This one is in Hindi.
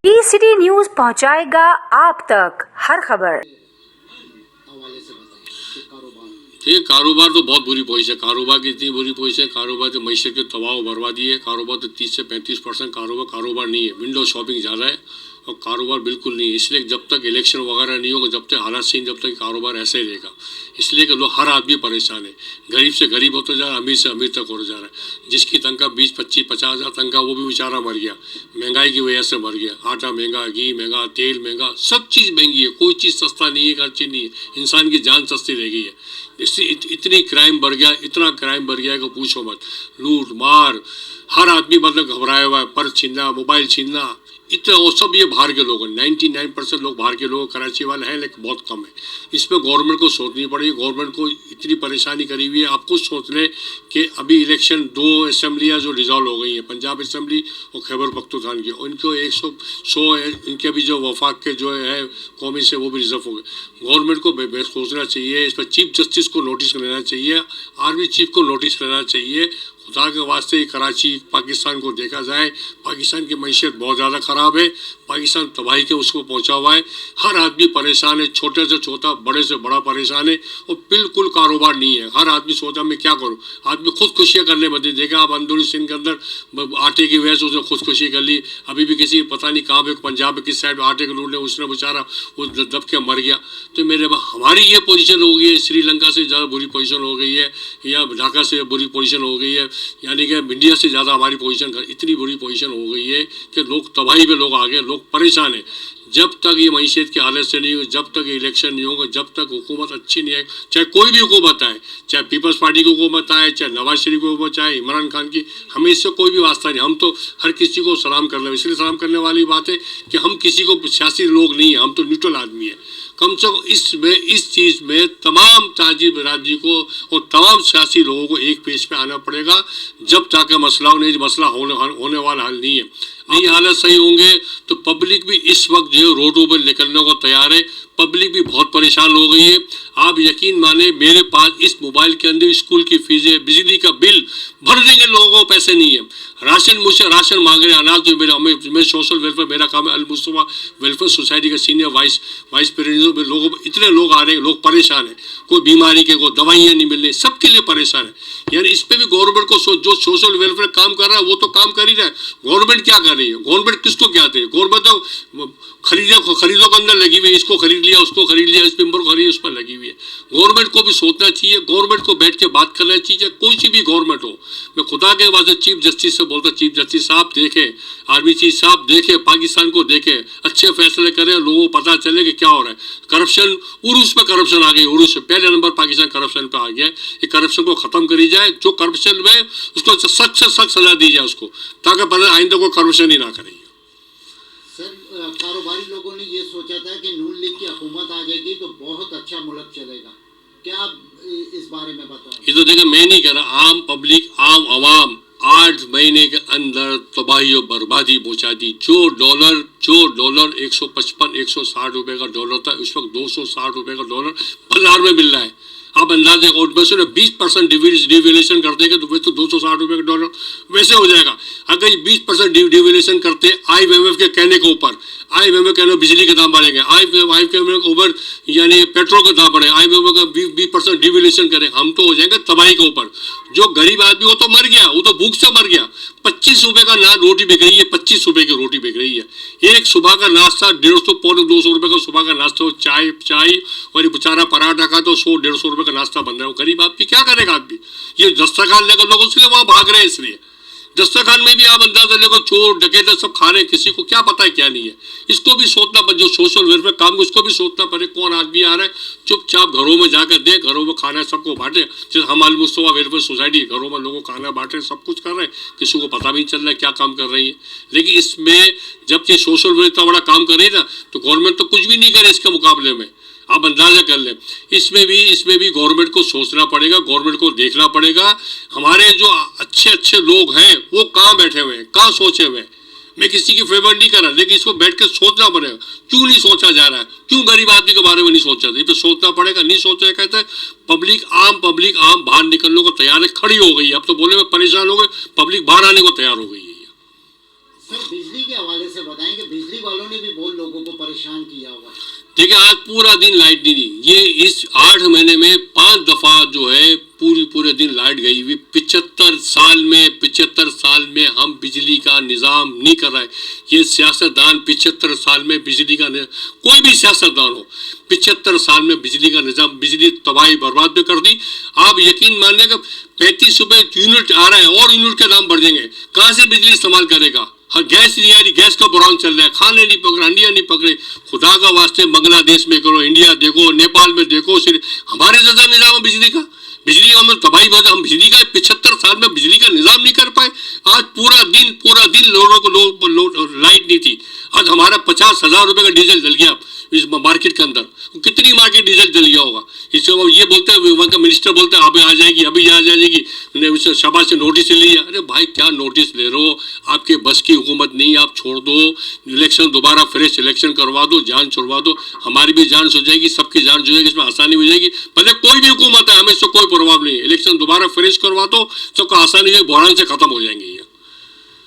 ई-सिटी न्यूज पहुंचाएगा आप तक हर खबर। ये कारोबार तो बहुत बुरी पोजीशन है। कारोबार की इतनी बुरी पोजीशन है, कारोबार तो मईशत के तबाह बर्बादी है। कारोबार तो 30 से 35% कारोबार नहीं है। विंडो शॉपिंग ज़्यादा है और कारोबार बिल्कुल नहीं है। इसलिए जब तक इलेक्शन वगैरह नहीं होगा, जब तक हालात सही, जब तक कारोबार ऐसे ही रहेगा। इसलिए कि लोग, हर आदमी परेशान है। गरीब से गरीब होता जा रहा है, अमीर से अमीर तक हो जा रहा है। जिसकी तनख्वाह 20, 25, 50 हज़ार तनख्वाह, वो भी बेचारा मर गया। महंगाई की वजह से मर गया। आटा महंगा, घी महंगा, तेल महंगा, सब चीज़ महंगी है। कोई चीज़ सस्ता नहीं है, हर चीज़ नहीं है। इंसान की जान सस्ती रह गई है। इससे इतनी क्राइम बढ़ गया, इतना क्राइम बढ़ गया है कि पूछो मत। लूट मार, हर आदमी मतलब घबराया हुआ है। पर्स छीनना, मोबाइल छीनना, इतना, वो सब ये बाहर के लोग हैं। 99% लोग बाहर के लोग, कराची वाले हैं लेकिन बहुत कम है। इसमें गवर्नमेंट को सोचनी पड़ेगी। गवर्नमेंट को इतनी परेशानी करी हुई है। आप खुद सोच लें कि अभी इलेक्शन 2 असेंबलियाँ जो रिजॉल्व हो गई हैं, पंजाब असेंबली और खैबर पख्तूनख्वा की, उनको 100 इनके भी जो वफाक के जो है कौमी से, वो भी रिजर्व हो गए। गवर्नमेंट को सोचना चाहिए। इस पर चीफ जस्टिस को नोटिस लेना चाहिए, आर्मी चीफ को नोटिस लेना चाहिए। खुदा के वास्ते कराची, पाकिस्तान को देखा जाए। पाकिस्तान की मैशियत बहुत ज़्यादा ख़राब है। पाकिस्तान तबाही के उसको पहुंचा हुआ है। हर आदमी परेशान है, छोटे से छोटा, बड़े से बड़ा परेशान है और बिल्कुल कारोबार नहीं है। हर आदमी सोचा मैं क्या करूं। आदमी खुदकुशियाँ करने बदले, देखा आप अंदरूनी सिंध के अंदर आटे की वजह से उसने खुदकुशी कर ली। अभी भी किसी पता नहीं कहाँ पे, पंजाब में किस साइड आटे के लूटने, उसने बेचारा वो दब के मर गया। तो मेरे हमारी ये पोजीशन हो गई है, श्रीलंका से ज़्यादा बुरी पोजीशन हो गई है, या ढाका से बुरी पोजीशन हो गई है, यानी कि इंडिया से ज़्यादा हमारी पोजीशन, इतनी बुरी पोजीशन हो गई है कि लोग तबाही पे, लोग आगे, लोग परेशान हैं। जब तक ये मईशत की हालत से नहीं होगी, जब तक इलेक्शन नहीं होगा, जब तक हुकूमत अच्छी नहीं है, चाहे कोई भी हुकूमत आए, चाहे पीपल्स पार्टी की हुकूमत आए, चाहे नवाज शरीफ की हुकूमत, चाहे इमरान खान की, हमें इससे कोई भी वास्ता नहीं। हम तो हर किसी को सलाम कर रहे हैं। इसलिए सलाम करने वाली बात है कि हम किसी को सियासी लोग नहीं हैं, हम तो न्यूट्रल आदमी हैं। कम से कम इस चीज़ में तमाम ताजिर बरादरी को और तमाम सियासी लोगों को एक पेज पे आना पड़ेगा। जब तक मसला होने वाला हल नहीं है। नहीं हालत सही होंगे तो पब्लिक भी इस वक्त जो है रोडों पर निकलने को तैयार है। पब्लिक भी बहुत परेशान हो गई है। आप यकीन माने, मेरे पास इस मोबाइल के अंदर स्कूल की फीसें, बिजली का बिल भरने के लोगों को पैसे नहीं है। राशन, मुझसे राशन मांग रहे हैं, अनाज जो मैं सोशल वेलफेयर, मेरा काम है अल मुस्तफा वेलफेयर सोसाइटी का सीनियर वाइस प्रेसिडेंट। लोगों, इतने लोग आ रहे हैं, लोग परेशान हैं। कोई बीमारी के, कोई दवाइयाँ नहीं मिल रही, सबके लिए परेशान है। यानी इस पर भी गवर्नमेंट को जो सोशल वेलफेयर काम कर रहा है वो तो काम कर ही रहा है। गवर्नमेंट क्या कर रही है? गवर्नमेंट किसको क्या दे? गवर्नमेंट तो खरीदों के अंदर लगी हुई है। इसको खरीद लिया, उसको खरीद लिया, इस पेपर को खरीद, उस पर लगी हुई है। गवर्नमेंट को भी सोचना चाहिए, गवर्नमेंट को बैठ के बात करना चाहिए, कोई सी भी गवर्नमेंट हो। मैं खुदा के वास्ते चीफ जस्टिस से बोलता, चीफ जस्टिस साहब देखें, आर्मी चीफ साहब देखें, पाकिस्तान को देखें, अच्छे फैसले करें, लोगों को पता चले कि क्या हो रहा है। करप्शन, उरूस पे करप्शन आ गई, उरूस पे पहले नंबर पाकिस्तान करप्शन पे आ गया है। ये करप्शन को खत्म करी जाए। जो करप्शन में, उसको सख्त से सख्त सजा दी जाए उसको, ताकि पता आइंदा को करप्शन ही ना करे। सर, कारोबारी लोगों ने ये सोचा था कि नून लीग की हुकूमत आ जाएगी तो बहुत अच्छा मुल्क चलेगा। क्या आप इस बारे में बताएं? ये तो देखिए, मैं नहीं कह रहा, आम पब्लिक, आम आवाम 8 महीने के अंदर तबाही और बर्बादी पहुंचा दी। जो डॉलर 155 160 रुपए का डॉलर था, उस वक्त 260 रुपए का डॉलर बाजार में मिल रहा है। आप अंदाजे 20% डिवेल्यूएशन कर देंगे तो वैसे 260 रुपए का डॉलर वैसे हो जाएगा। अगर 20% डिवेल्यूएशन करते IMF के कहने के ऊपर, IMF कहने बिजली के दाम बढ़ेंगे, IMF के ऊपर यानी पेट्रोल का दाम बढ़े, IMF का 20% डिवेल्यूएशन करें, हम तो हो जाएंगे तबाही के ऊपर। जो गरीब आदमी वो तो मर गया, वो तो भूख से मर गया। 25 रुपए का रोटी बिक रही है, 25 रुपए की रोटी बिक रही है। एक सुबह का नाश्ता 150 पौने 200 रुपए का सुबह का नाश्ता हो, चाय और ये बेचारा पराठा का तो 100-150 रुपए का नाश्ता बन रहा है। गरीब आदमी क्या करेगा? आदमी ये दस्तरखान लेकर लोग उसके वहां भाग रहे हैं। इसलिए दस्तरखान में भी आप अंदाजा लेकर चोर डकैत सब खा रहे हैं, किसी को क्या पता है क्या नहीं है। इसको भी सोचना पड़े, जो सोशल वेलफेयर काम को, उसको भी सोचना पड़े कौन आदमी आ रहा है। चुपचाप घरों में जाकर दे, घरों में खाना सबको बांटे। जैसे हम अल मुस्तफा वेलफेयर सोसाइटी घरों में लोगों को खाना बांटे, सब कुछ कर रहे हैं, किसी को पता भी नहीं चल रहा है क्या काम कर रही है। लेकिन इसमें जब ये सोशल वेलफेयर इतना बड़ा काम कर रही है ना, तो गवर्नमेंट तो कुछ भी नहीं करे इसके मुकाबले में। आप अंदाजा कर लें। इसमें भी गवर्नमेंट को सोचना पड़ेगा, गवर्नमेंट को देखना पड़ेगा। हमारे जो अच्छे लोग हैं वो कहाँ बैठे हुए हैं, कहाँ सोचे हुए हैं। मैं किसी की फेवर नहीं कर रहा, लेकिन इसको बैठ कर सोचना पड़ेगा। क्यों नहीं सोचा जा रहा है? क्यों गरीब आदमी के बारे में नहीं सोचा? ये तो सोचना पड़ेगा। नहीं सोचा कहते हैं पब्लिक आम बाहर निकलने को तैयार है, खड़ी हो गई है। अब तो बोले में परेशान हो गए, पब्लिक बाहर आने को तैयार हो गई है। सर बिजली के हवाले से बताएं कि बिजली वालों ने भी बहुत लोगों को परेशान किया हुआ। देखिए आज पूरा दिन लाइट नहीं दी। ये इस 8 महीने में 5 दफा जो है पूरे दिन लाइट गई हुई। 75 साल में हम बिजली का निज़ाम नहीं कर रहे। ये सियासतदान 75 साल में बिजली का कोई भी सियासतदान हो 75 साल में बिजली का निज़ाम बिजली तबाही बर्बाद में कर दी। आप यकीन मानिए कि 35 रुपए यूनिट आ रहा है और यूनिट के दाम बढ़ जाएंगे। कहाँ से बिजली इस्तेमाल करेगा? हाँ गैस नहीं आ रही, गैस का बुरान चल रहा है, खाने नहीं पकड़े, हंडियाँ नहीं पकड़े। खुदा का वास्ते बांग्लादेश में करो, इंडिया देखो, नेपाल में देखो, हमारे ज़्यादा निज़ाम बिजली का बिजली हम तबाही बहुत। हम बिजली का 75 साल में बिजली का निज़ाम नहीं कर पाए। आज पूरा दिन लोगों को लाइट नहीं थी। आज हमारा 50,000 रुपये का डीजल जल गया इस मार्केट के अंदर। कितनी मार्केट डीजल जल गया होगा। इससे ये बोलते हैं, वहाँ का मिनिस्टर बोलते हैं अभी आ जाएगी, अभी आ जाएगी, सभा से नोटिस ले लिया। अरे भाई क्या नोटिस ले रहे हो? आपके बस की हुकूमत नहीं, आप छोड़ दो, इलेक्शन दोबारा फ्रेश इलेक्शन करवा दो, जान छुड़वा दो, हमारी भी जान हो जाएगी, सबकी जान हो जाएगी, इसमें आसानी हो जाएगी। भले कोई भी हुकूमत है, हमें इससे कोई प्रभाव नहीं है। इलेक्शन दोबारा फ्रेश करवा दो, सबका आसानी हो जाएगी, बहरान से खत्म हो जाएंगे।